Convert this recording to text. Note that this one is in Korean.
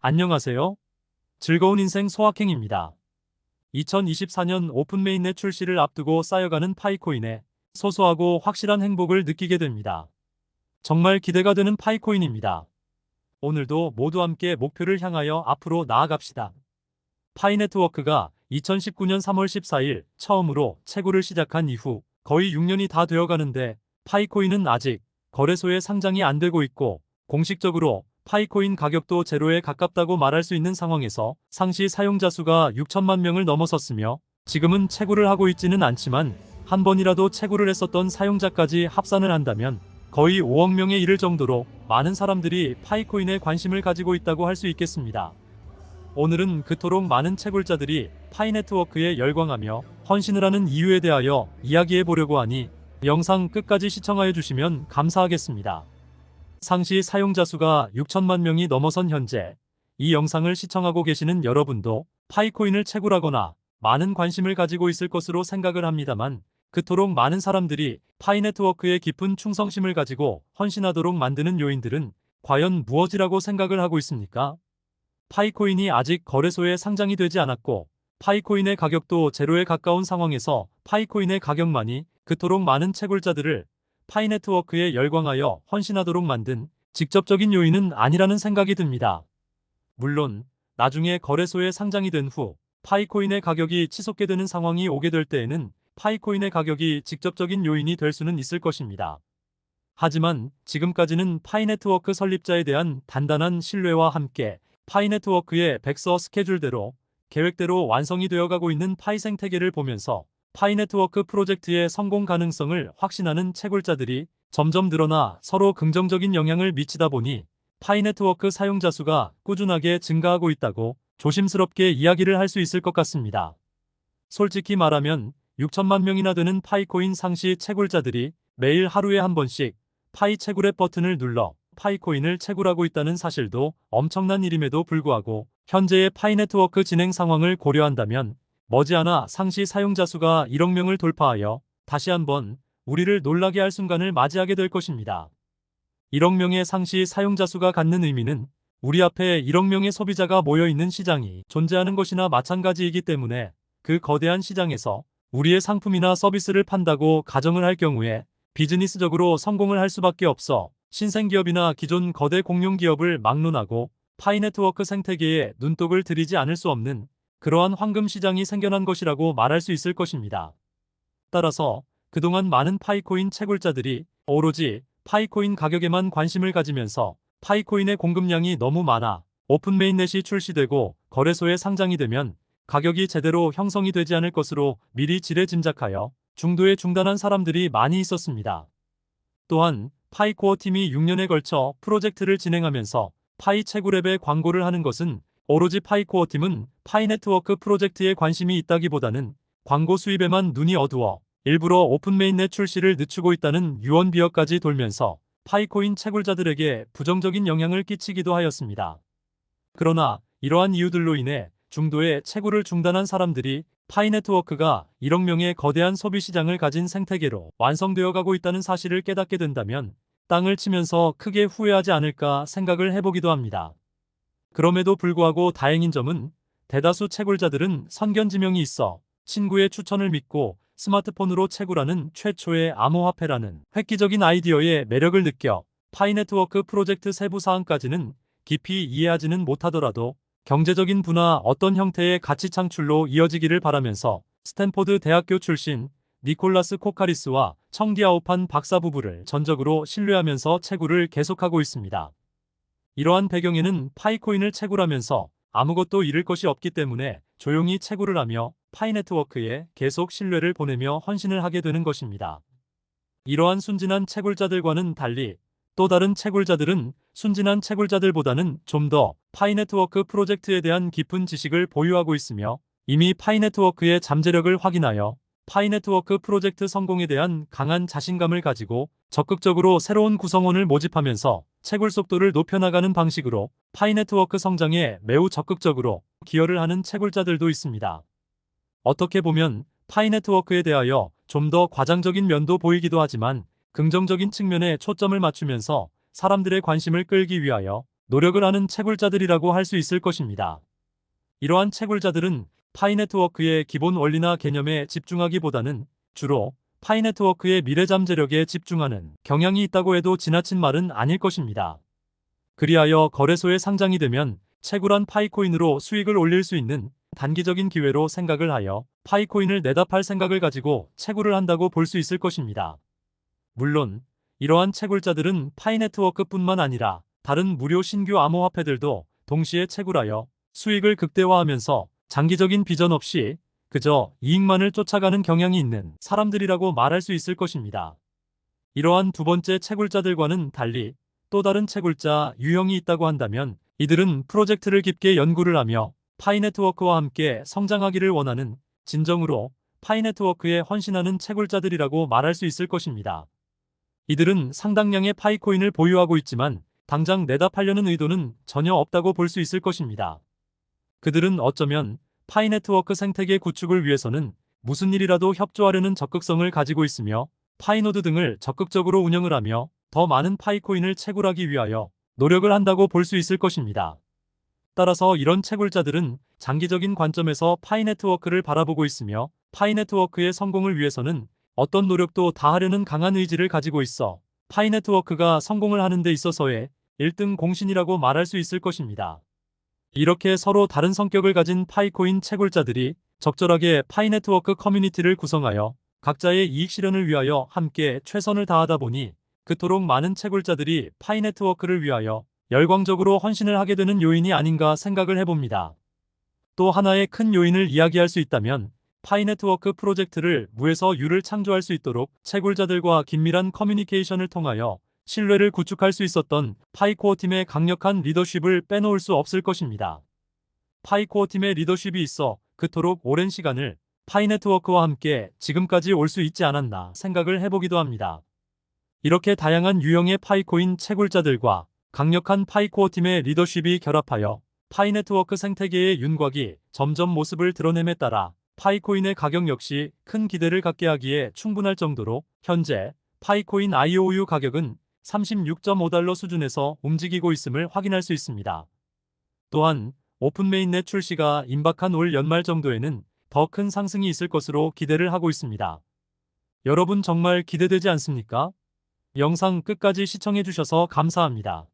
안녕하세요. 즐거운 인생 소확행입니다. 2024년 오픈 메인넷 출시를 앞두고 쌓여가는 파이코인에 소소하고 확실한 행복을 느끼게 됩니다. 정말 기대가 되는 파이코인입니다. 오늘도 모두 함께 목표를 향하여 앞으로 나아갑시다. 파이네트워크가 2019년 3월 14일 처음으로 채굴을 시작한 이후 거의 6년이 다 되어 가는데 파이코인은 아직 거래소에 상장이 안 되고 있고 공식적으로 파이코인 가격도 제로에 가깝다고 말할 수 있는 상황에서 상시 사용자 수가 6천만 명을 넘어섰으며 지금은 채굴을 하고 있지는 않지만 한 번이라도 채굴을 했었던 사용자까지 합산을 한다면 거의 5억 명에 이를 정도로 많은 사람들이 파이코인에 관심을 가지고 있다고 할 수 있겠습니다. 오늘은 그토록 많은 채굴자들이 파이네트워크에 열광하며 헌신을 하는 이유에 대하여 이야기해 보려고 하니 영상 끝까지 시청하여 주시면 감사하겠습니다. 상시 사용자 수가 6천만 명이 넘어선 현재 이 영상을 시청하고 계시는 여러분도 파이코인을 채굴하거나 많은 관심을 가지고 있을 것으로 생각을 합니다만 그토록 많은 사람들이 파이네트워크에 깊은 충성심을 가지고 헌신하도록 만드는 요인들은 과연 무엇이라고 생각을 하고 있습니까? 파이코인이 아직 거래소에 상장이 되지 않았고 파이코인의 가격도 제로에 가까운 상황에서 파이코인의 가격만이 그토록 많은 채굴자들을 파이네트워크에 열광하여 헌신하도록 만든 직접적인 요인은 아니라는 생각이 듭니다. 물론 나중에 거래소에 상장이 된 후 파이코인의 가격이 치솟게 되는 상황이 오게 될 때에는 파이코인의 가격이 직접적인 요인이 될 수는 있을 것입니다. 하지만 지금까지는 파이네트워크 설립자에 대한 단단한 신뢰와 함께 파이네트워크의 백서 스케줄대로 계획대로 완성이 되어가고 있는 파이 생태계를 보면서 파이네트워크 프로젝트의 성공 가능성을 확신하는 채굴자들이 점점 늘어나 서로 긍정적인 영향을 미치다 보니 파이네트워크 사용자 수가 꾸준하게 증가하고 있다고 조심스럽게 이야기를 할 수 있을 것 같습니다. 솔직히 말하면 6천만 명이나 되는 파이코인 상시 채굴자들이 매일 하루에 한 번씩 파이 채굴의 버튼을 눌러 파이코인을 채굴하고 있다는 사실도 엄청난 일임에도 불구하고 현재의 파이네트워크 진행 상황을 고려한다면 머지않아 상시 사용자 수가 1억 명을 돌파하여 다시 한번 우리를 놀라게 할 순간을 맞이하게 될 것입니다. 1억 명의 상시 사용자 수가 갖는 의미는 우리 앞에 1억 명의 소비자가 모여있는 시장이 존재하는 것이나 마찬가지이기 때문에 그 거대한 시장에서 우리의 상품이나 서비스를 판다고 가정을 할 경우에 비즈니스적으로 성공을 할 수밖에 없어 신생기업이나 기존 거대 공룡기업을 막론하고 파이네트워크 생태계에 눈독을 들이지 않을 수 없는 그러한 황금 시장이 생겨난 것이라고 말할 수 있을 것입니다. 따라서 그동안 많은 파이코인 채굴자들이 오로지 파이코인 가격에만 관심을 가지면서 파이코인의 공급량이 너무 많아 오픈 메인넷이 출시되고 거래소에 상장이 되면 가격이 제대로 형성이 되지 않을 것으로 미리 지레짐작하여 중도에 중단한 사람들이 많이 있었습니다. 또한 파이코어 팀이 6년에 걸쳐 프로젝트를 진행하면서 파이 채굴앱에 광고를 하는 것은 오로지 파이코어 팀은 파이네트워크 프로젝트에 관심이 있다기보다는 광고 수입에만 눈이 어두워 일부러 오픈 메인넷 출시를 늦추고 있다는 유언비어까지 돌면서 파이코인 채굴자들에게 부정적인 영향을 끼치기도 하였습니다. 그러나 이러한 이유들로 인해 중도에 채굴을 중단한 사람들이 파이네트워크가 1억 명의 거대한 소비 시장을 가진 생태계로 완성되어 가고 있다는 사실을 깨닫게 된다면 땅을 치면서 크게 후회하지 않을까 생각을 해보기도 합니다. 그럼에도 불구하고 다행인 점은 대다수 채굴자들은 선견지명이 있어 친구의 추천을 믿고 스마트폰으로 채굴하는 최초의 암호화폐라는 획기적인 아이디어의 매력을 느껴 파이네트워크 프로젝트 세부 사항까지는 깊이 이해하지는 못하더라도 경제적인 부나 어떤 형태의 가치 창출로 이어지기를 바라면서 스탠포드 대학교 출신 니콜라스 코카리스와 청디아오판 박사 부부를 전적으로 신뢰하면서 채굴을 계속하고 있습니다. 이러한 배경에는 파이코인을 채굴하면서 아무것도 잃을 것이 없기 때문에 조용히 채굴을 하며 파이네트워크에 계속 신뢰를 보내며 헌신을 하게 되는 것입니다. 이러한 순진한 채굴자들과는 달리 또 다른 채굴자들은 순진한 채굴자들보다는 좀 더 파이네트워크 프로젝트에 대한 깊은 지식을 보유하고 있으며 이미 파이네트워크의 잠재력을 확인하여 파이네트워크 프로젝트 성공에 대한 강한 자신감을 가지고 적극적으로 새로운 구성원을 모집하면서 채굴 속도를 높여나가는 방식으로 파이네트워크 성장에 매우 적극적으로 기여를 하는 채굴자들도 있습니다. 어떻게 보면 파이네트워크에 대하여 좀 더 과장적인 면도 보이기도 하지만 긍정적인 측면에 초점을 맞추면서 사람들의 관심을 끌기 위하여 노력을 하는 채굴자들이라고 할 수 있을 것입니다. 이러한 채굴자들은 파이네트워크의 기본 원리나 개념에 집중하기보다는 주로 파이네트워크의 미래 잠재력에 집중하는 경향이 있다고 해도 지나친 말은 아닐 것입니다. 그리하여 거래소에 상장이 되면 채굴한 파이코인으로 수익을 올릴 수 있는 단기적인 기회로 생각을 하여 파이코인을 내다 팔 생각을 가지고 채굴을 한다고 볼 수 있을 것입니다. 물론 이러한 채굴자들은 파이네트워크뿐만 아니라 다른 무료 신규 암호화폐들도 동시에 채굴하여 수익을 극대화하면서 장기적인 비전 없이 그저 이익만을 쫓아가는 경향이 있는 사람들이라고 말할 수 있을 것입니다. 이러한 두 번째 채굴자들과는 달리 또 다른 채굴자 유형이 있다고 한다면 이들은 프로젝트를 깊게 연구를 하며 파이네트워크와 함께 성장하기를 원하는 진정으로 파이네트워크에 헌신하는 채굴자들이라고 말할 수 있을 것입니다. 이들은 상당량의 파이코인을 보유하고 있지만 당장 내다 팔려는 의도는 전혀 없다고 볼 수 있을 것입니다. 그들은 어쩌면 파이네트워크 생태계 구축을 위해서는 무슨 일이라도 협조하려는 적극성을 가지고 있으며 파이노드 등을 적극적으로 운영을 하며 더 많은 파이코인을 채굴하기 위하여 노력을 한다고 볼 수 있을 것입니다. 따라서 이런 채굴자들은 장기적인 관점에서 파이네트워크를 바라보고 있으며 파이네트워크의 성공을 위해서는 어떤 노력도 다하려는 강한 의지를 가지고 있어 파이네트워크가 성공을 하는 데 있어서의 1등 공신이라고 말할 수 있을 것입니다. 이렇게 서로 다른 성격을 가진 파이코인 채굴자들이 적절하게 파이네트워크 커뮤니티를 구성하여 각자의 이익 실현을 위하여 함께 최선을 다하다 보니 그토록 많은 채굴자들이 파이네트워크를 위하여 열광적으로 헌신을 하게 되는 요인이 아닌가 생각을 해봅니다. 또 하나의 큰 요인을 이야기할 수 있다면 파이네트워크 프로젝트를 무에서 유를 창조할 수 있도록 채굴자들과 긴밀한 커뮤니케이션을 통하여 신뢰를 구축할 수 있었던 파이코어 팀의 강력한 리더십을 빼놓을 수 없을 것입니다. 파이코어 팀의 리더십이 있어 그토록 오랜 시간을 파이네트워크와 함께 지금까지 올 수 있지 않았나 생각을 해보기도 합니다. 이렇게 다양한 유형의 파이코인 채굴자들과 강력한 파이코어 팀의 리더십이 결합하여 파이네트워크 생태계의 윤곽이 점점 모습을 드러냄에 따라 파이코인의 가격 역시 큰 기대를 갖게 하기에 충분할 정도로 현재 파이코인 IOU 가격은 36.5달러 수준에서 움직이고 있음을 확인할 수 있습니다. 또한 오픈메인넷 출시가 임박한 올 연말 정도에는 더 큰 상승이 있을 것으로 기대를 하고 있습니다. 여러분 정말 기대되지 않습니까? 영상 끝까지 시청해주셔서 감사합니다.